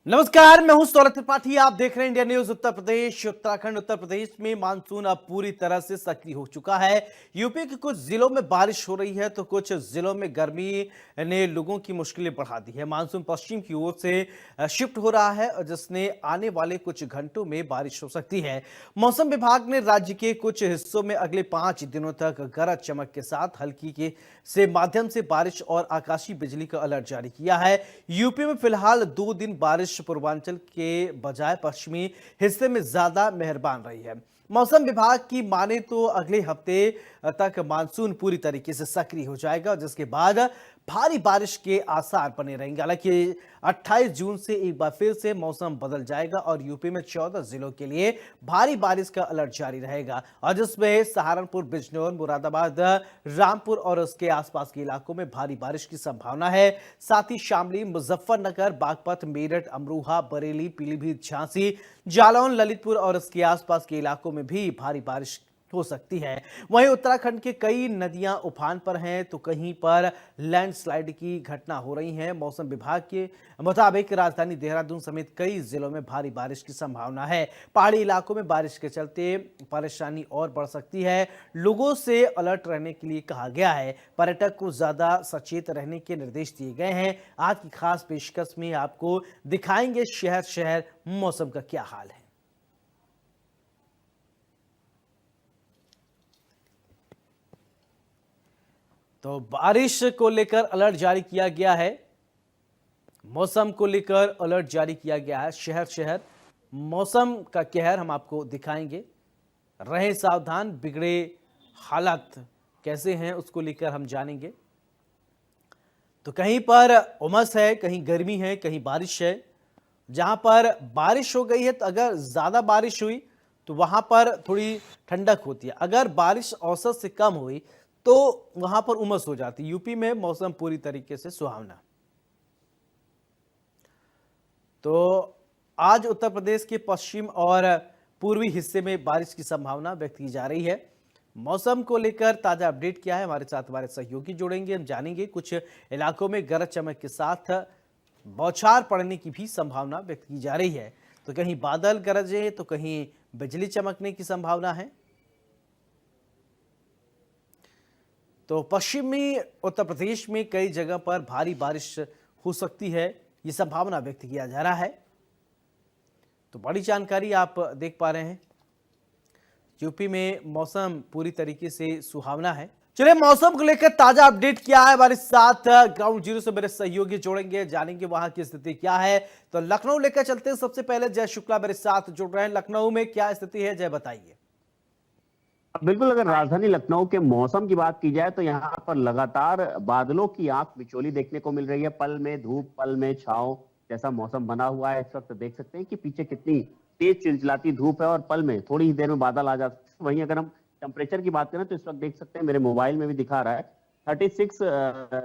नमस्कार, मैं हूं सौरभ त्रिपाठी। आप देख रहे हैं इंडिया न्यूज। उत्तर प्रदेश, उत्तराखंड, उत्तर प्रदेश में मानसून अब पूरी तरह से सक्रिय हो चुका है। यूपी के कुछ जिलों में बारिश हो रही है तो कुछ जिलों में गर्मी ने लोगों की मुश्किलें बढ़ा दी है। मानसून पश्चिम की ओर से शिफ्ट हो रहा है और जिसने आने वाले कुछ घंटों में बारिश हो सकती है। मौसम विभाग ने राज्य के कुछ हिस्सों में अगले 5 दिनों तक गरज चमक के साथ हल्की के से माध्यम से बारिश और आकाशीय बिजली का अलर्ट जारी किया है। यूपी में फिलहाल 2 दिन बारिश पूर्वांचल के बजाय पश्चिमी हिस्से में ज्यादा मेहरबान रही है। मौसम विभाग की माने तो अगले हफ्ते तक मानसून पूरी तरीके से सक्रिय हो जाएगा, जिसके बाद भारी बारिश के आसार बने रहेंगे। हालांकि 28 जून से एक बार फिर से मौसम बदल जाएगा और यूपी में 14 जिलों के लिए भारी बारिश का अलर्ट जारी रहेगा, और जिसमें सहारनपुर, बिजनौर, मुरादाबाद, रामपुर और उसके आसपास के इलाकों में भारी बारिश की संभावना है। साथ ही शामली, मुजफ्फरनगर, बागपत, मेरठ, अमरोहा, बरेली, पीलीभीत, झांसी, जालौन, ललितपुर और उसके आसपास के इलाकों में भी भारी बारिश हो सकती है। वहीं उत्तराखंड के कई नदियां उफान पर हैं तो कहीं पर लैंडस्लाइड की घटना हो रही है। मौसम विभाग के मुताबिक राजधानी देहरादून समेत कई जिलों में भारी बारिश की संभावना है। पहाड़ी इलाकों में बारिश के चलते परेशानी और बढ़ सकती है। लोगों से अलर्ट रहने के लिए कहा गया है। पर्यटक को ज्यादा सचेत रहने के निर्देश दिए गए हैं। आज की खास पेशकश में आपको दिखाएंगे शहर शहर मौसम का क्या हाल है। तो बारिश को लेकर अलर्ट जारी किया गया है। मौसम को लेकर अलर्ट जारी किया गया है। शहर शहर मौसम का कहर हम आपको दिखाएंगे। रहें सावधान, बिगड़े हालात कैसे हैं उसको लेकर हम जानेंगे। तो कहीं पर उमस है, कहीं गर्मी है, कहीं बारिश है। जहां पर बारिश हो गई है तो अगर ज्यादा बारिश हुई तो वहां पर थोड़ी ठंडक होती है। अगर बारिश औसत से कम हुई तो वहां पर उमस हो जाती है। यूपी में मौसम पूरी तरीके से सुहावना। तो आज उत्तर प्रदेश के पश्चिम और पूर्वी हिस्से में बारिश की संभावना व्यक्त की जा रही है। मौसम को लेकर ताजा अपडेट क्या है, हमारे साथ हमारे सहयोगी जुड़ेंगे। हम जानेंगे कुछ इलाकों में गरज चमक के साथ बौछार पड़ने की भी संभावना व्यक्त की जा रही है। तो कहीं बादल गरजे तो कहीं बिजली चमकने की संभावना है। तो पश्चिमी उत्तर प्रदेश में कई जगह पर भारी बारिश हो सकती है, ये संभावना व्यक्त किया जा रहा है। तो बड़ी जानकारी आप देख पा रहे हैं। यूपी में मौसम पूरी तरीके से सुहावना है। चलिए, मौसम को लेकर ताजा अपडेट क्या है हमारे साथ ग्राउंड जीरो से मेरे सहयोगी जोड़ेंगे, जानेंगे वहां की स्थिति क्या है। तो लखनऊ लेकर चलते हैं। सबसे पहले जय शुक्ला मेरे साथ जुड़ रहे हैं। लखनऊ में क्या स्थिति है, जय बताइए। बिल्कुल, अगर राजधानी लखनऊ के मौसम की बात की जाए तो यहाँ पर लगातार बादलों की आंख मिचौली देखने को मिल रही है। पल में धूप, पल में छांव जैसा मौसम बना हुआ है। इस वक्त देख सकते हैं कि पीछे कितनी तेज चिलचिलाती धूप है और पल में थोड़ी ही देर में बादल आ जाते हैं। वहीं अगर हम टेम्परेचर की बात करें तो इस वक्त देख सकते हैं, मेरे मोबाइल में भी दिखा रहा है 36,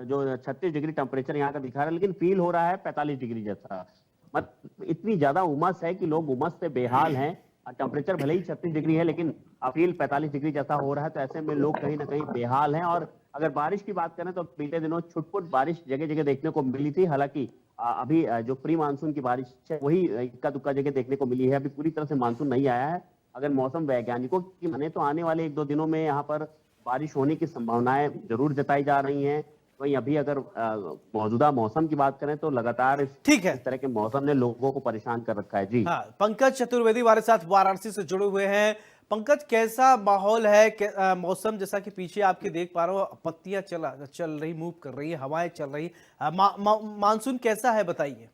जो 36 डिग्री टेम्परेचर यहाँ का दिखा रहा है, लेकिन फील हो रहा है 45 डिग्री जैसा। मतलब इतनी ज्यादा उमस है कि लोग उमस से बेहाल हैं। टेम्परेचर भले ही 36 डिग्री है लेकिन फील 45 डिग्री जैसा हो रहा है, तो ऐसे में लोग कहीं ना कहीं बेहाल हैं। और अगर बारिश की बात करें तो बीते दिनों छुटपुट बारिश जगह जगह देखने को मिली थी। हालांकि अभी जो प्री मानसून की बारिश है वही इक्का दुक्का जगह देखने को मिली है। अभी पूरी तरह से मानसून नहीं आया है। अगर मौसम वैज्ञानिकों की माने तो आने वाले 1-2 दिनों में यहाँ पर बारिश होने की संभावनाएं जरूर जताई जा रही हैं। वहीं अभी अगर मौजूदा मौसम की बात करें तो लगातार ठीक है। इस तरह के मौसम ने लोगों को परेशान कर रखा है। जी हाँ, पंकज चतुर्वेदी हमारे साथ वाराणसी से जुड़े हुए हैं। पंकज, कैसा माहौल है, मौसम जैसा कि पीछे आपके देख पा रहे हो, पत्तियां चल रही, मूव कर रही है, हवाएं चल रही, मानसून कैसा है बताइए।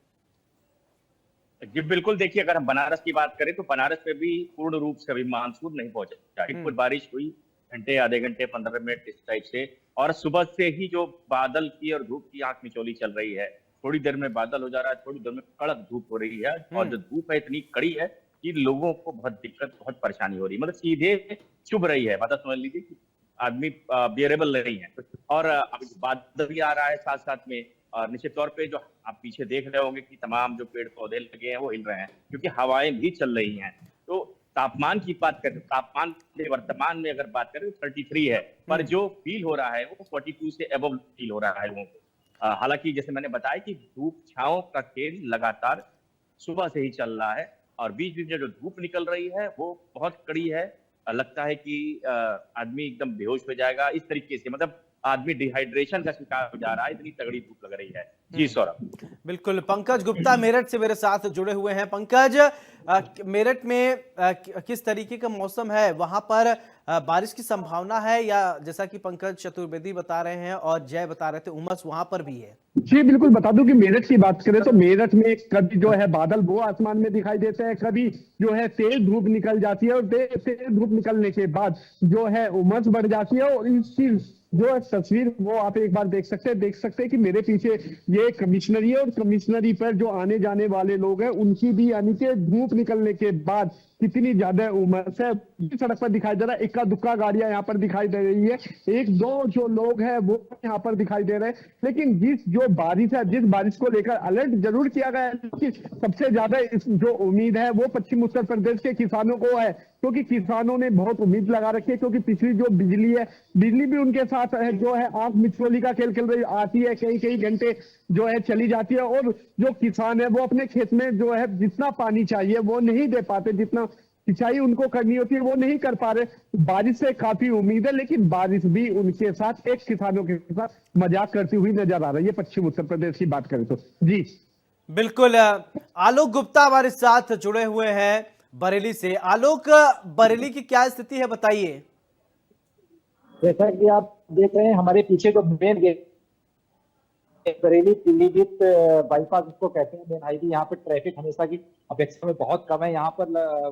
जी बिल्कुल, देखिए अगर हम बनारस की बात करें तो बनारस में भी पूर्ण रूप से अभी मानसून नहीं पहुंचा। कुछ बारिश हुई, घंटे, आधे घंटे, 15 मिनट इस टाइप से। और सुबह से ही जो बादल की और धूप की आंख मिचौली चल रही है। थोड़ी देर में बादल हो जा रहा है, थोड़ी देर में कड़क धूप हो रही है। और जो धूप है इतनी कड़ी है कि लोगों को बहुत दिक्कत, बहुत परेशानी हो रही है। मतलब सीधे चुभ रही है, मतलब समझ लीजिए कि आदमी बियरेबल नहीं है। और अभी बादल भी आ रहा है साथ साथ में। और निश्चित तौर पे जो आप पीछे देख रहे होंगे कि तमाम जो पेड़ पौधे लगे हैं वो हिल रहे हैं, क्योंकि हवाएं भी चल रही हैं। तो तापमान की बात करें, तापमान वर्तमान में अगर बात करें तो 33 है, पर जो फील हो रहा है वो 42 से अबव फील हो रहा है लोगों को। हालांकि जैसे मैंने बताया कि धूप छांव का खेल लगातार सुबह से ही चल रहा है और बीच बीच में जो धूप निकल रही है वो बहुत कड़ी है। लगता है कि आदमी एकदम बेहोश हो जाएगा, इस तरीके से मतलब आदमी डिहाइड्रेशन का शिकार हो जा रहा है, इतनी तगड़ी धूप लग रही है। जी सौरभ। बिल्कुल, पंकज गुप्ता मेरठ से मेरे साथ जुड़े हुए हैं। पंकज, मेरठ में किस तरीके का मौसम है? वहां पर बारिश की संभावना है या जैसा कि पंकज चतुर्वेदी बता रहे हैं और जय बता रहे थे, उमस वहां पर भी है? जी बिल्कुल, बता दूं कि मेरठ की बात करें तो मेरठ में कभी जो है बादल वो आसमान में दिखाई देते हैं, कभी जो है तेज धूप निकल जाती है और तेज धूप निकलने के बाद जो है उमस बढ़ जाती है। और इसकी जो है तस्वीर वो आप एक बार देख सकते हैं कि मेरे पीछे ये कमिश्नरी है और कमिश्नरी पर जो आने जाने वाले लोग हैं उनकी भी यानी कि धूप निकलने के बाद कितनी ज्यादा उमस है सड़क पर दिखाई दे रहा है। इक्का दुक्का गाड़ियां यहाँ पर दिखाई दे रही है, एक दो जो लोग हैं वो यहाँ पर दिखाई दे रहे हैं। लेकिन जो बारिश है, जिस बारिश को लेकर अलर्ट जरूर किया गया है, कि सबसे ज्यादा जो उम्मीद है वो पश्चिम उत्तर प्रदेश के किसानों को है, क्योंकि किसानों ने बहुत उम्मीद लगा रखी है। क्योंकि पिछली जो बिजली है, बिजली भी उनके साथ है, जो है आंख मिचोली का खेल खेल रही आती है, कई घंटे जो है चली जाती है। और जो किसान है वो अपने खेत में जो है जितना पानी चाहिए वो नहीं दे पाते, जितना सिंचाई उनको करनी होती है वो नहीं कर पा रहे। बारिश से काफी उम्मीद है, लेकिन बारिश भी उनके साथ एक किसानों के साथ मजाक करती हुई नजर आ रही है, पश्चिम उत्तर प्रदेश की बात करें तो। जी बिल्कुल, आलोक गुप्ता हमारे साथ जुड़े हुए हैं बरेली से। आलोक, बरेली की क्या स्थिति है, बताइए। जैसा कि आप देख रहे हैं हमारे पीछे जो main gate Bareilly Pilibhit bypass उसको कहते हैं, मेन हाईवे, यहाँ पर ट्रैफिक हमेशा की अपेक्षा में बहुत कम है। यहाँ पर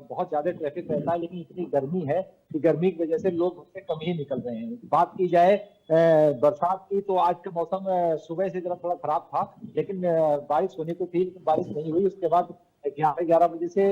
बहुत ज्यादा ट्रैफिक रहता है, लेकिन इतनी गर्मी है कि गर्मी की वजह से लोग उससे कम ही निकल रहे हैं। बात की जाए बरसात की तो आज का मौसम सुबह से जरा थोड़ा खराब था, लेकिन बारिश होनी तो थी, लेकिन बारिश नहीं हुई। उसके बाद 11 बजे से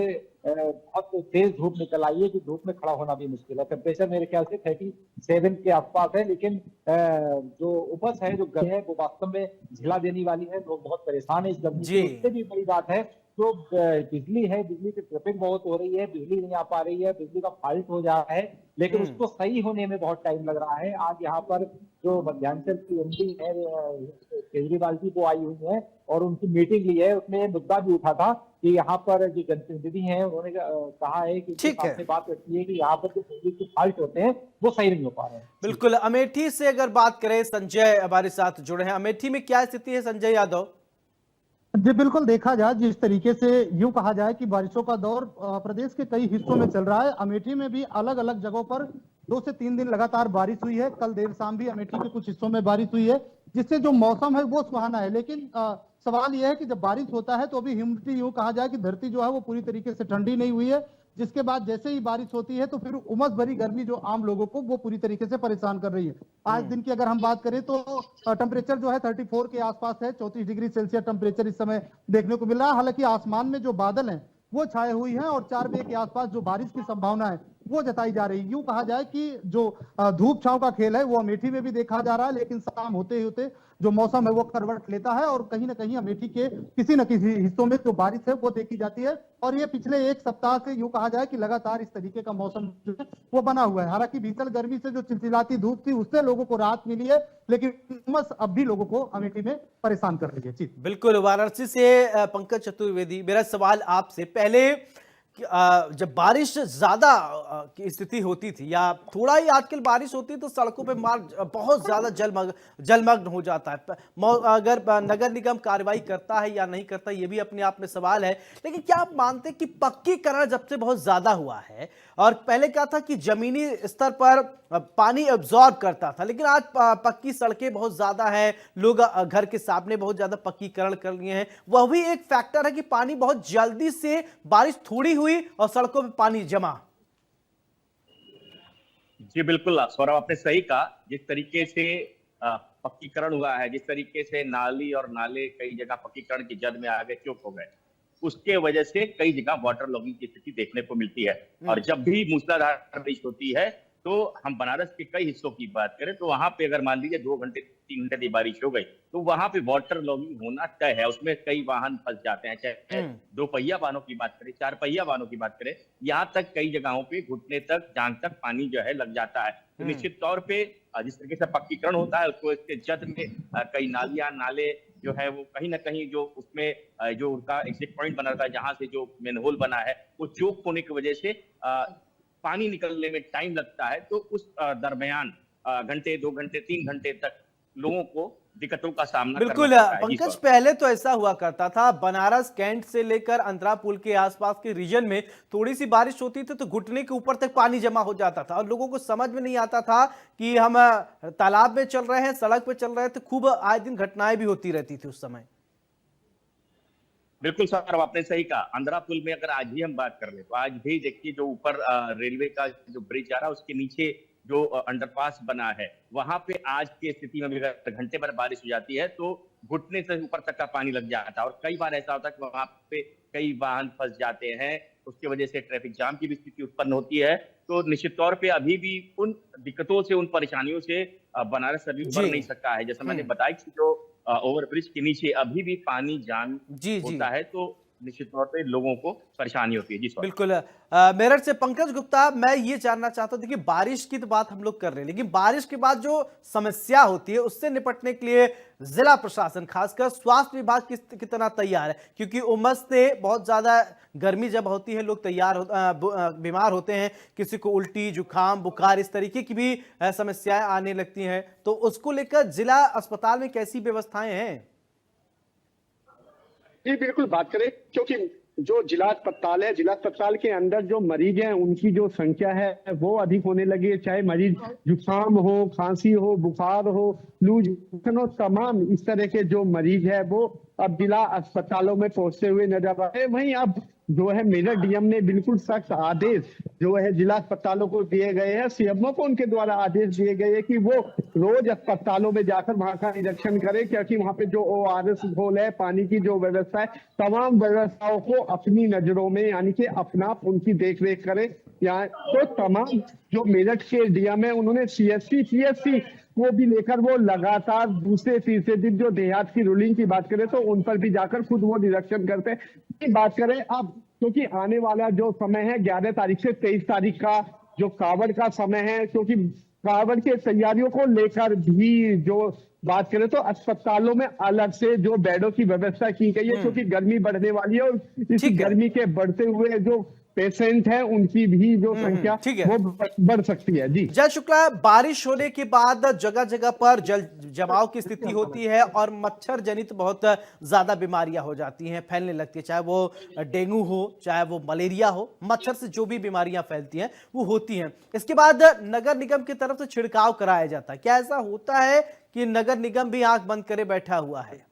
बहुत तेज धूप निकल आई है कि धूप में खड़ा होना भी मुश्किल है। टेम्परेचर मेरे ख्याल से 37 के आसपास है, लेकिन जो उपज है, जो गर्मी है, वो वास्तव में झिला देने वाली है। लोग बहुत परेशान है इस गर्मी से। उससे भी बड़ी बात है जो बिजली है, बिजली की ट्रिपिंग बहुत हो रही है, बिजली नहीं आ पा रही है, बिजली का फॉल्ट हो जा रहा है, लेकिन उसको सही होने में बहुत टाइम लग रहा है। आज यहाँ पर जो मध्यांचल की एमडी है केजरीवाल जी, वो आई हुई है और उनकी मीटिंग ली है। उसमें ये मुद्दा भी उठा था कि यहाँ पर जो जनप्रतिनिधि हैं उन्होंने कहा है कि उनसे बात करती है कि यहाँ पर जो बिजली के फॉल्ट होते हैं वो सही नहीं हो पा रहे हैं। बिल्कुल, अमेठी से अगर बात करें, संजय हमारे साथ जुड़े हैं। अमेठी में क्या स्थिति है, संजय यादव? जी बिल्कुल, देखा जाए जिस तरीके से यूं कहा जाए कि बारिशों का दौर प्रदेश के कई हिस्सों में चल रहा है। अमेठी में भी अलग अलग जगहों पर 2 से 3 दिन लगातार बारिश हुई है। कल देर शाम भी अमेठी के कुछ हिस्सों में बारिश हुई है, जिससे जो मौसम है वो सुहाना है। लेकिन सवाल यह है कि जब बारिश होता है तो अभी ह्यूमिडिटी, यूं कहा जाए कि धरती जो है वो पूरी तरीके से ठंडी नहीं हुई है, जिसके बाद जैसे ही बारिश होती है तो फिर उमस भरी गर्मी जो आम लोगों को वो पूरी तरीके से परेशान कर रही है। आज दिन की अगर हम बात करें तो टेम्परेचर जो है 34 के आसपास है, 34 डिग्री सेल्सियस टेम्परेचर इस समय देखने को मिल रहा है। हालांकि आसमान में जो बादल हैं वो छाए हुई हैं और 4 बजे के आसपास जो बारिश की संभावना है वो जताई जा रही है। यूं कहा जाए कि जो धूप छांव का खेल है वो अमेठी में भी देखा जा रहा है, लेकिन शाम होते होते जो मौसम है वो करवट लेता है और कहीं ना कहीं अमेठी के किसी न किसी हिस्सों में जो बारिश है वो देखी जाती है। और ये पिछले 1 सप्ताह से यूं कहा जाए कि लगातार इस तरीके का मौसम जो है वो बना हुआ है। हालांकि भीषण गर्मी से जो चिलचिलाती धूप थी उससे लोगों को राहत मिली है, लेकिन उमस अब भी लोगों को अमेठी में परेशान कर रही है। जी बिल्कुल, वाराणसी से पंकज चतुर्वेदी, मेरा सवाल आपसे, पहले जब बारिश ज्यादा की स्थिति होती थी या थोड़ा ही आजकल बारिश होती है तो सड़कों पे मार्ग बहुत ज्यादा जलमग्न हो जाता है। अगर नगर निगम कार्रवाई करता है या नहीं करता ये भी अपने आप में सवाल है। लेकिन क्या आप मानते हैं कि पक्कीकरण जब से बहुत ज्यादा हुआ है, और पहले क्या था कि जमीनी स्तर पर पानी एब्जॉर्ब करता था, लेकिन आज पक्की सड़कें बहुत ज्यादा है, लोग घर के सामने बहुत ज्यादा पक्कीकरण कर लिए हैं, वह भी एक फैक्टर है कि पानी बहुत जल्दी से, बारिश थोड़ी हुई और सड़कों पे पानी जमा। जी बिल्कुल सौरभ, आपने सही कहा। जिस तरीके से पक्कीकरण हुआ है, जिस तरीके से नाली और नाले कई जगह पक्कीकरण की जद में आ गए, चुप हो गए, उसके वजह से कई जगह वाटर लॉगिंग की स्थिति देखने को मिलती है। और जब भी मूसलाधार बारिश होती है तो हम बनारस के कई हिस्सों की बात करें तो वहां पे अगर मान लीजिए 2 घंटे 3 घंटे की बारिश हो गई तो वहां पे वाटर लॉगिंग होना तय है। उसमें कई वाहन फंस जाते हैं, चाहे 2 पहिया वाहनों की बात करें, 4 पहिया वाहनों की बात करें, यहाँ तक कई जगहों पे घुटने तक, जांघ तक पानी जो है लग जाता है। तो निश्चित तौर पे जिस तरीके से पक्कीकरण होता है उसको इसके जद में कई नालियां, नाले जो है वो कहीं ना कहीं जो उसमें जो उनका एग्जिट पॉइंट बना था, जहां से जो मैनहोल बना है, वो चोक होने की वजह से पानी निकलने में टाइम लगता है। तो उस दरमियान घंटे, 2 घंटे, 3 घंटे तक लोगों को दिक्कतों का सामना करना बिल्कुल पड़ता है। जी पंकज, सर। पहले तो ऐसा हुआ करता था, बनारस कैंट से लेकर अंतरा पुल के आसपास के रीजन में थोड़ी सी बारिश होती थी तो घुटने के ऊपर तक पानी जमा हो जाता था और लोगों को समझ में नहीं आता था कि हम तालाब में चल रहे हैं, सड़क पे चल रहे थे। खूब आए दिन घटनाएं भी होती रहती थी उस समय। बिल्कुल सर, आपने सही कहा। अंद्रा पुल में अगर आज भी हम बात कर ले तो आज भी देखिए, जो ऊपर रेलवे का जो ब्रिज आ रहा है उसके नीचे जो अंडरपास बना है, वहां पे आज की स्थिति में भी अगर घंटे भर बारिश हो जाती है तो घुटने से ऊपर तक का पानी लग जाता है। और कई बार ऐसा होता है कि वहां पे कई वाहन फंस जाते हैं, उसकी वजह से ट्रैफिक जाम की भी स्थिति उत्पन्न होती है। तो निश्चित तौर पे अभी भी उन दिक्कतों से, उन परेशानियों से बनारस अभी उबर जी। नहीं सकता है। जैसे मैंने बताया कि जो ओवरब्रिज के नीचे अभी भी पानी जाम जी जी होता है, तो निश्चित तौर पे लोगों को परेशानी होती है। जी सर। बिल्कुल। मेरठ से पंकज गुप्ता, मैं ये जानना चाहता हूं, देखिए बारिश की तो बात हम लोग कर रहे हैं, लेकिन बारिश के बाद जो समस्या होती है उससे निपटने के लिए जिला प्रशासन, खासकर स्वास्थ्य विभाग कितना तैयार है? क्योंकि उमस से बहुत ज्यादा गर्मी जब होती है लोग बीमार होते हैं, किसी को उल्टी, जुकाम, बुखार, इस तरीके की भी समस्याएं आने लगती हैं, तो उसको लेकर जिला अस्पताल में कैसी व्यवस्थाएं हैं? जी बिल्कुल बात करें, क्योंकि जो जिला अस्पताल है, जिला अस्पताल के अंदर जो मरीज हैं उनकी जो संख्या है वो अधिक होने लगी है। चाहे मरीज जुकाम हो, खांसी हो, बुखार हो, लूज मोशन हो, तमाम इस तरह के जो मरीज है वो अब जिला अस्पतालों में पहुंचते हुए नजर आ रहे हैं। वहीं अब जो है मेरठ डीएम ने बिल्कुल सख्त आदेश जो है जिला अस्पतालों को दिए गए हैं। सीएमओ को उनके द्वारा आदेश दिए गए हैं कि वो रोज अस्पतालों में जाकर वहां का निरीक्षण करें, क्योंकि वहां पे जो ORS घोल है, पानी की जो व्यवस्था है, तमाम व्यवस्थाओं को अपनी नजरों में यानी कि अपना उनकी देखरेख करें। यहाँ तो तमाम जो मेरठ के डीएम है उन्होंने CSC, PSC को भी लेकर वो लगातार दूसरे तीसरे दिन जो देहात की रूलिंग की बात करें तो उन पर भी जाकर खुद वो निरीक्षण करते हैं। बात करें अब, क्योंकि आने वाला जो समय है 11 तारीख से 23 तारीख का जो कावड़ का समय है, क्योंकि कावड़ की तैयारियों को लेकर भी जो बात करें तो अस्पतालों में अलग से जो बेडों की व्यवस्था की गई है, क्योंकि गर्मी बढ़ने वाली है और इस ठीक है। गर्मी के बढ़ते हुए जो पेशेंट है उनकी भी जो संख्या ठीक है। वो बढ़ सकती है। जी जय शुक्ला, बारिश होने के बाद जगह जगह पर जल जमाव की स्थिति होती है और मच्छर जनित बहुत ज्यादा बीमारियां हो जाती हैं, फैलने लगती है। चाहे वो डेंगू हो, चाहे वो मलेरिया हो, मच्छर से जो भी बीमारियां फैलती हैं वो होती हैं। इसके बाद नगर निगम की तरफ से छिड़काव कराया जाता है। क्या ऐसा होता है कि नगर निगम भी आंख बंद करे बैठा हुआ है?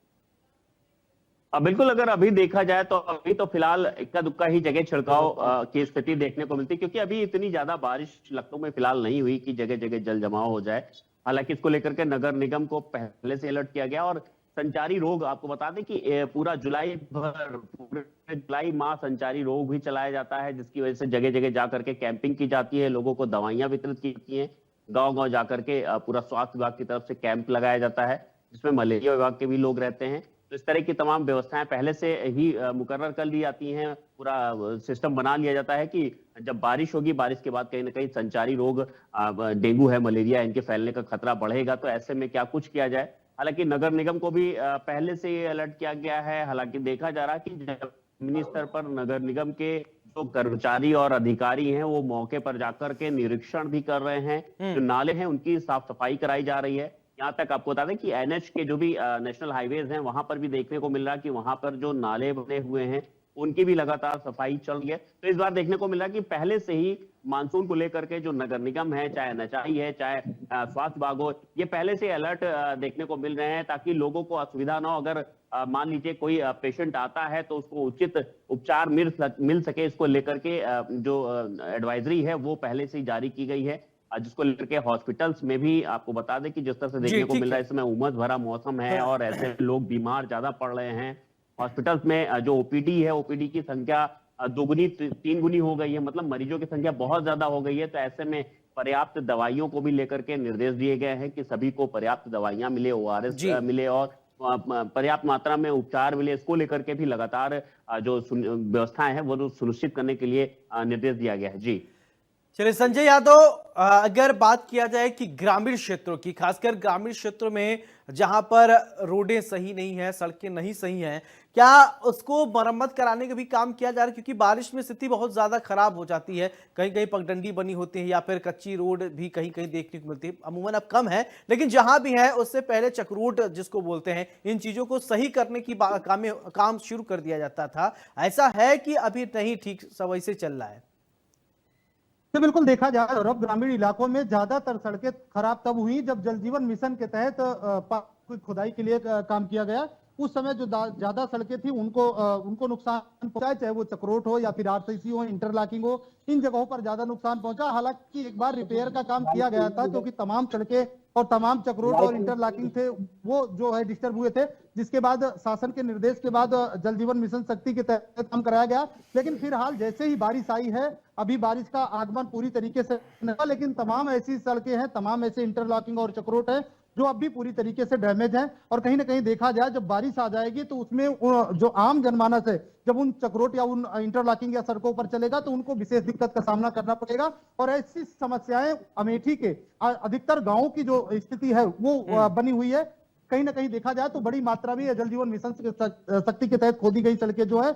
बिल्कुल, अगर अभी देखा जाए तो अभी तो फिलहाल इक्का दुक्का ही जगह छिड़काव की स्थिति देखने को मिलती है, क्योंकि अभी इतनी ज्यादा बारिश लखनऊ में फिलहाल नहीं हुई कि जगह जगह जल जमाव हो जाए। हालांकि इसको लेकर के नगर निगम को पहले से अलर्ट किया गया। और संचारी रोग, आपको बता दें कि पूरे जुलाई माह संचारी रोग भी चलाया जाता है, जिसकी वजह से जगह जगह जाकर के कैंपिंग की जाती है, लोगों को दवाइयां वितरित की जाती हैं, गाँव गाँव जाकर के पूरा स्वास्थ्य विभाग की तरफ से कैंप लगाया जाता है, जिसमें मलेरिया विभाग के भी लोग रहते हैं। तो इस तरह की तमाम व्यवस्थाएं पहले से ही मुकर्रर कर ली जाती हैं। पूरा सिस्टम बना लिया जाता है कि जब बारिश होगी, बारिश के बाद कहीं ना कहीं संचारी रोग, डेंगू है, मलेरिया, इनके फैलने का खतरा बढ़ेगा, तो ऐसे में क्या कुछ किया जाए। हालांकि नगर निगम को भी पहले से ये अलर्ट किया गया है। हालांकि देखा जा रहा है कि जमीनी स्तर पर नगर निगम के जो कर्मचारी और अधिकारी हैं वो मौके पर जाकर के निरीक्षण भी कर रहे हैं। जो नाले हैं उनकी साफ सफाई कराई जा रही है। यहाँ तक आपको बता दें कि NH के जो भी नेशनल हाईवेज हैं वहां पर भी देखने को मिल रहा है कि वहां पर जो नाले बने हुए हैं उनकी भी लगातार सफाई चल रही है। तो इस बार देखने को मिला कि पहले से ही मानसून को लेकर के जो नगर निगम है, चाहे NHI है, चाहे स्वास्थ्य विभाग हो, ये पहले से अलर्ट देखने को मिल रहे हैं, ताकि लोगों को असुविधा ना हो। अगर मान लीजिए कोई पेशेंट आता है तो उसको उचित उपचार मिल सके, इसको लेकर के जो एडवाइजरी है वो पहले से ही जारी की गई है, जिसको लेकर के हॉस्पिटल्स में भी आपको बता दें कि जिस तरह से देखने को मिल रहा है, इसमें उमस भरा मौसम है और ऐसे लोग बीमार ज्यादा पड़ रहे हैं। हॉस्पिटल्स में जो OPD है, OPD की संख्या 2 3 गुनी हो गई है, मतलब मरीजों की संख्या बहुत ज्यादा हो गई है। तो ऐसे में पर्याप्त दवाइयों को भी लेकर के निर्देश दिए गए हैं कि सभी को पर्याप्त दवाइयां मिले, ORS मिले और पर्याप्त मात्रा में उपचार मिले। इसको लेकर के भी लगातार जो व्यवस्थाएं हैं वो सुनिश्चित करने के लिए निर्देश दिया गया है। जी चलिए संजय यादव, अगर बात किया जाए कि ग्रामीण क्षेत्रों की, खासकर ग्रामीण क्षेत्रों में जहां पर रोडें सही नहीं है, सड़कें नहीं सही हैं, क्या उसको मरम्मत कराने का भी काम किया जा रहा है? क्योंकि बारिश में स्थिति बहुत ज्यादा खराब हो जाती है, कहीं कहीं पगडंडी बनी होती है या फिर कच्ची रोड भी कहीं कहीं देखने को मिलती है। अमूमन अब कम है, लेकिन जहां भी है उससे पहले चक्रोट जिसको बोलते हैं, इन चीजों को सही करने की काम शुरू कर दिया जाता था। ऐसा है कि अभी नहीं ठीक सब वैसे चल रहा है? तो बिल्कुल देखा जाए और अब ग्रामीण इलाकों में ज्यादातर सड़कें खराब तब हुई जब जल जीवन मिशन के तहत खुदाई के लिए काम किया गया। उस समय जो ज्यादा सड़कें थी उनको नुकसान पहुंचा, चाहे वो चक्रोट हो या फिर आरसीसी हो, इंटरलॉकिंग हो, इन जगहों पर ज्यादा नुकसान पहुंचा। हालांकि एक बार रिपेयर का काम किया गया था, क्योंकि तमाम सड़कें और तमाम चक्रोट और इंटरलॉकिंग थे वो जो है डिस्टर्ब हुए थे, जिसके बाद शासन के निर्देश के बाद जल जीवन मिशन शक्ति के तहत काम कराया गया। लेकिन फिलहाल जैसे ही बारिश आई है, अभी बारिश का आगमन पूरी तरीके से नहीं हुआ, लेकिन तमाम ऐसी सड़कें हैं, तमाम ऐसे इंटरलॉकिंग और चक्रोट है जो अब भी पूरी तरीके से डैमेज है। और कहीं ना कहीं देखा जाए, जब बारिश आ जाएगी तो उसमें जो आम जनमानस है, जब उन चक्रोट या उन इंटरलॉकिंग या सड़कों पर चलेगा तो उनको विशेष दिक्कत का सामना करना पड़ेगा। और ऐसी समस्याएं अमेठी के अधिकतर गांवों की जो स्थिति है वो बनी हुई है। कहीं ना कहीं देखा जाए तो बड़ी मात्रा में जल जीवन मिशन शक्ति के तहत खोदी गई सड़कें जो है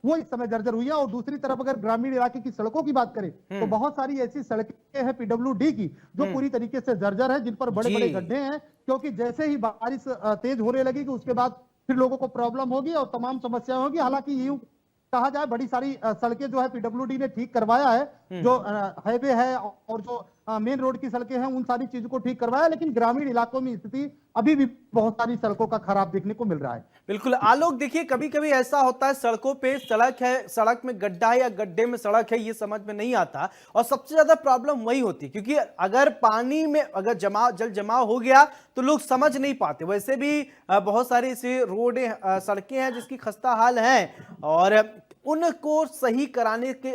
वो इस समय जर्जर हुई है। और दूसरी तरफ अगर ग्रामीण इलाके की सड़कों की बात करें तो बहुत सारी ऐसी सड़कें हैं पीडब्ल्यूडी की जो पूरी तरीके से जर्जर है, जिन पर बड़े बड़े गड्ढे हैं, क्योंकि जैसे ही बारिश तेज होने लगेगी उसके बाद फिर लोगों को प्रॉब्लम होगी और तमाम समस्याएं होगी। हालांकि यूं कहा जाए बड़ी सारी सड़कें जो है पीडब्ल्यूडी ने ठीक करवाया है, जो हाईवे है और जो मेन रोड की सड़कें हैं उन सारी चीजों को ठीक करवाया, लेकिन ग्रामीण इलाकों में स्थिति अभी भी बहुत सारी सड़कों का खराब देखने को मिल रहा है। बिल्कुल आलोक, देखिए कभी कभी ऐसा होता है सड़कों पे सड़क है, सड़क में गड्ढा है या गड्ढे में सड़क है, ये समझ में नहीं आता। और सबसे ज्यादा प्रॉब्लम वही होती है, क्योंकि अगर पानी में अगर जल जमाव हो गया तो लोग समझ नहीं पाते। वैसे भी बहुत सारी ऐसी रोडें सड़कें हैं जिसकी खस्ता हाल है, और उनको सही कराने के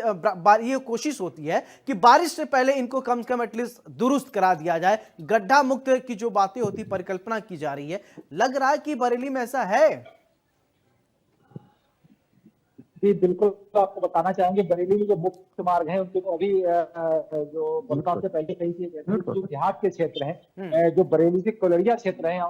ये कोशिश होती है कि बारिश से पहले इनको कम से कम एटलीस्ट दुरुस्त करा दिया जाए। गड्ढा मुक्त की जो बातें होती परिकल्पना की जा रही है, लग रहा है कि बरेली में ऐसा है। जी बिल्कुल, आपको बताना चाहेंगे बरेली में जो मुख्य मार्ग हैं उनके तो अभी जो बलगांव से पहले कहीं से जो देहात के क्षेत्र हैं, जो बरेली से कोलरिया क्षेत्र हैं,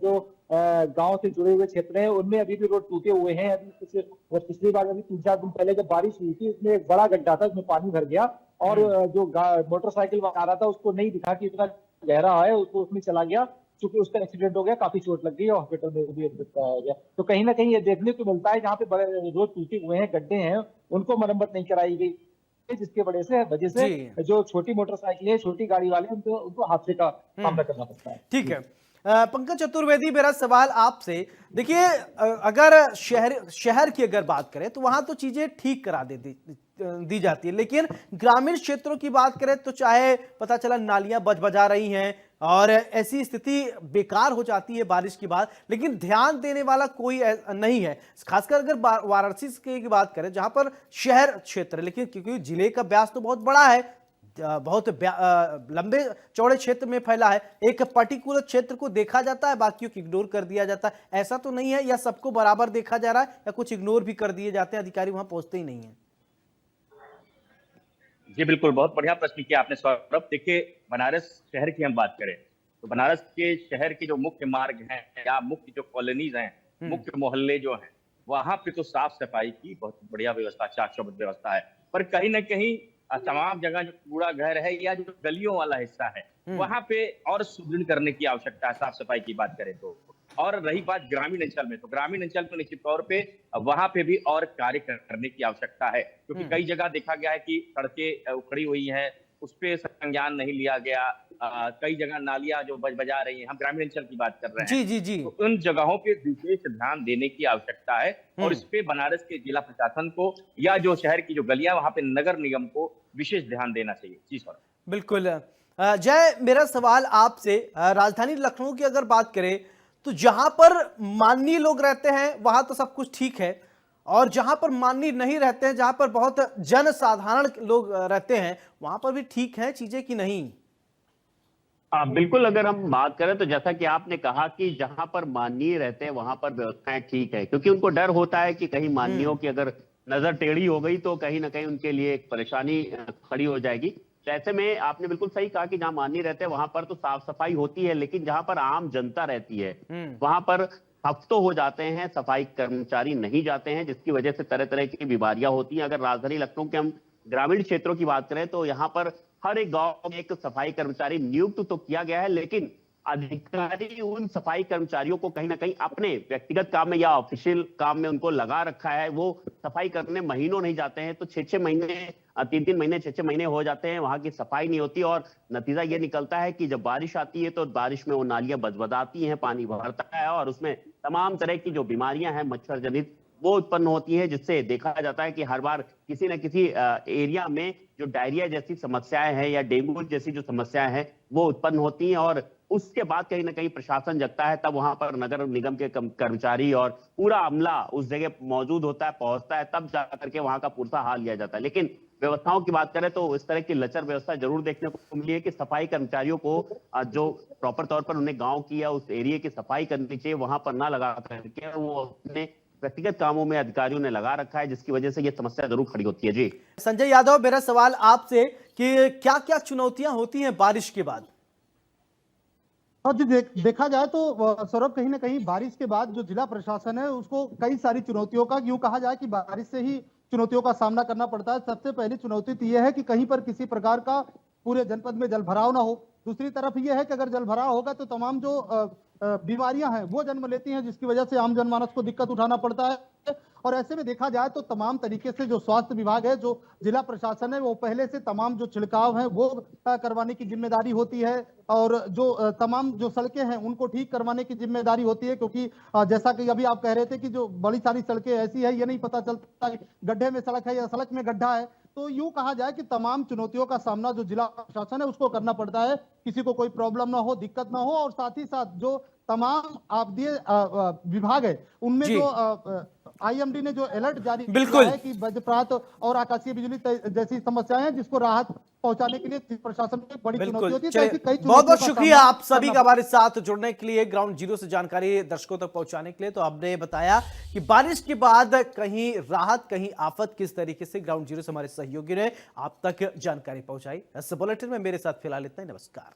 जो गांव से जुड़े हुए क्षेत्र हैं, उनमें अभी भी रोड टूटे हुए हैं। अभी पिछली बार अभी 3-4 दिन पहले जब बारिश हुई थी उसमें एक बड़ा गड्ढा था, उसमें पानी भर गया और जो मोटरसाइकिल आ रहा था उसको नहीं दिखा कि इतना गहरा है, उसको उसमें चला गया। चूंकि उसका एक्सीडेंट हो गया, काफी चोट लग गई और हॉस्पिटल में भी एडमिट कराया गया। तो कहीं ना कहीं ये देखने को मिलता है जहाँ पे बड़े रोड टूटे हुए हैं, गड्ढे हैं, उनको मरम्मत नहीं कराई गई, जिसके वजह से जो छोटी मोटरसाइकिल है, छोटी गाड़ी वाले उनको हादसे का सामना करना पड़ता है। ठीक है, पंकज चतुर्वेदी, मेरा सवाल आपसे, देखिए अगर शहर की अगर बात करें तो वहां तो चीजें ठीक करा दी जाती है, लेकिन ग्रामीण क्षेत्रों की बात करें तो चाहे पता चला नालियां बजा रही हैं और ऐसी स्थिति बेकार हो जाती है बारिश के बाद, लेकिन ध्यान देने वाला कोई नहीं है। खासकर अगर वाराणसी की बात करें जहां पर शहर क्षेत्र है, लेकिन क्योंकि जिले का व्यास तो बहुत बड़ा है, बहुत लंबे चौड़े क्षेत्र में फैला है, एक पर्टिकुलर क्षेत्र को देखा जाता है, बाकियों को इग्नोर कर दिया जाता है। ऐसा तो नहीं है, या सबको बराबर देखा जा रहा है या कुछ इग्नोर भी कर दिए जाते हैं, अधिकारी वहां पहुंचते ही नहीं है? जी बिल्कुल, बहुत बढ़िया प्रश्न किया आपने सौरभ। देखिए बनारस शहर की हम बात करें तो बनारस के शहर के जो मुख्य मार्ग हैं या मुख्य जो कॉलोनीज हैं, मुख्य मोहल्ले जो हैं, वहां पे तो साफ सफाई की बहुत बढ़िया व्यवस्था, चाक चौबंद व्यवस्था है। पर कहीं ना कहीं तमाम जगह जो कूड़ा घर है या जो गलियों वाला हिस्सा है वहां पे और सुदृढ़ करने की आवश्यकता है, साफ सफाई की बात करें तो। और रही बात ग्रामीण अंचल में, तो ग्रामीण अंचल में निश्चित तौर पे वहां पे भी और कार्य करने की आवश्यकता है, क्योंकि कई जगह देखा गया है कि सड़कें उखड़ी हुई हैं, उस पे संज्ञान नहीं लिया गया। कई जगह नालियां जो बजा रही हैं, हम ग्रामीण अंचल की बात कर रहे हैं, जी। तो उन जगहों पे विशेष ध्यान देने की आवश्यकता है। और इस पे बनारस के जिला प्रशासन को या जो शहर की जो गलियां वहां पे नगर निगम को विशेष ध्यान देना चाहिए। जी सर, बिल्कुल। जय, मेरा सवाल आपसे, राजधानी लखनऊ की अगर बात करें तो जहां पर माननीय लोग रहते हैं वहां तो सब कुछ ठीक है, और जहां पर माननीय नहीं रहते हैं, जहां पर बहुत जनसाधारण लोग रहते हैं, वहां पर भी ठीक है चीजें कि नहीं? बिल्कुल, अगर हम बात करें तो जैसा कि आपने कहा कि जहां पर माननीय रहते हैं वहां पर व्यवस्थाएं ठीक है, क्योंकि उनको डर होता है कि कहीं माननीयों की अगर नजर टेढ़ी हो गई तो कहीं ना कहीं उनके लिए एक परेशानी खड़ी हो जाएगी। तो ऐसे में आपने बिल्कुल सही कहा कि जहां माननीय रहते हैं वहां पर तो साफ सफाई होती है, लेकिन जहां पर आम जनता रहती है वहां पर हफ्तों हो जाते हैं, सफाई कर्मचारी नहीं जाते हैं, जिसकी वजह से तरह तरह की बीमारियां होती हैं। अगर राजधानी लखनऊ के हम ग्रामीण क्षेत्रों की बात करें तो यहाँ पर हर एक गांव में एक सफाई कर्मचारी नियुक्त तो किया गया है, लेकिन अधिकारी उन सफाई कर्मचारियों को कहीं ना कहीं अपने व्यक्तिगत काम में या ऑफिशियल काम में उनको लगा रखा है। वो सफाई करने महीनों नहीं जाते हैं, तो 6-6 महीने 3-3 महीने 6-6 महीने हो जाते हैं, वहां की सफाई नहीं होती। और नतीजा ये निकलता है कि जब बारिश आती है तो बारिश में वो नालियां बदबदाती हैं, पानी भरता है और उसमें तमाम तरह की जो बीमारियां हैं मच्छर जनित वो उत्पन्न होती है, जिससे देखा जाता है कि हर बार किसी न किसी एरिया में जो डायरिया जैसी समस्याएं हैं या डेंगू जैसी जो समस्याएं हैं वो उत्पन्न होती हैं। और उसके बाद कहीं ना कहीं प्रशासन जगता है, तब वहां पर नगर निगम के कर्मचारी और पूरा अमला उस जगह मौजूद होता है, पहुंचता है, तब जाकर के वहां का पूरा हाल लिया जाता है। लेकिन व्यवस्थाओं की बात करें तो इस तरह की लचर व्यवस्था जरूर देखने को मिली है कि सफाई कर्मचारियों को जो प्रॉपर तौर पर उन्हें गांव की या उस एरिया की सफाई करनी चाहिए वहां पर ना लगा करके वो अपने व्यक्तिगत कामों में अधिकारियों ने लगा रखा है, जिसकी वजह से ये समस्या जरूर खड़ी होती है। जी संजय यादव, मेरा सवाल आपसे कि क्या क्या चुनौतियां होती हैं बारिश के बाद? और जो देखा जाए तो सौरभ, कहीं ना कहीं बारिश के बाद जो जिला प्रशासन है उसको कई सारी चुनौतियों का, यूं कहा जाए कि बारिश से ही चुनौतियों का सामना करना पड़ता है। सबसे पहली चुनौती तो यह है कि कहीं पर किसी प्रकार का पूरे जनपद में जलभराव ना हो। दूसरी तरफ यह है कि अगर जलभराव होगा तो तमाम जो बीमारियां हैं वो जन्म लेती हैं, जिसकी वजह से आम जनमानस को दिक्कत उठाना पड़ता है। और ऐसे में देखा जाए तो तमाम तरीके से जो स्वास्थ्य विभाग है, जो जिला प्रशासन है, वो पहले से तमाम जो छिड़काव है वो करवाने की जिम्मेदारी होती है। और जो तमाम जो सड़कें हैं उनको ठीक करवाने की जिम्मेदारी होती है, क्योंकि जैसा कि अभी आप कह रहे थे कि जो बड़ी सारी सड़कें ऐसी है, ये नहीं पता चलता गड्ढे में सड़क है या सड़क में गड्ढा है। तो यूं कहा जाए कि तमाम चुनौतियों का सामना जो जिला प्रशासन है उसको करना पड़ता है, किसी को कोई प्रॉब्लम ना हो, दिक्कत ना हो। और साथ ही साथ जो तमाम आपदीय विभाग है उनमें जो आईएमडी ने जो अलर्ट जारी किया है कि वज्रपात और आकाशीय बिजली जैसी समस्याएं हैं, जिसको राहत पहुंचाने के लिए प्रशासन में बड़ी चुनौती होती है। तो ऐसी कई बहुत बहुत शुक्रिया आप सभी का हमारे साथ जुड़ने के लिए, ग्राउंड जीरो से जानकारी दर्शकों तक पहुंचाने के लिए। तो आपने बताया कि बारिश के बाद कहीं राहत कहीं आफत, किस तरीके से ग्राउंड जीरो से हमारे सहयोगी ने आप तक जानकारी पहुंचाई। इस बुलेटिन में मेरे साथ फिलहाल इतना ही। नमस्कार।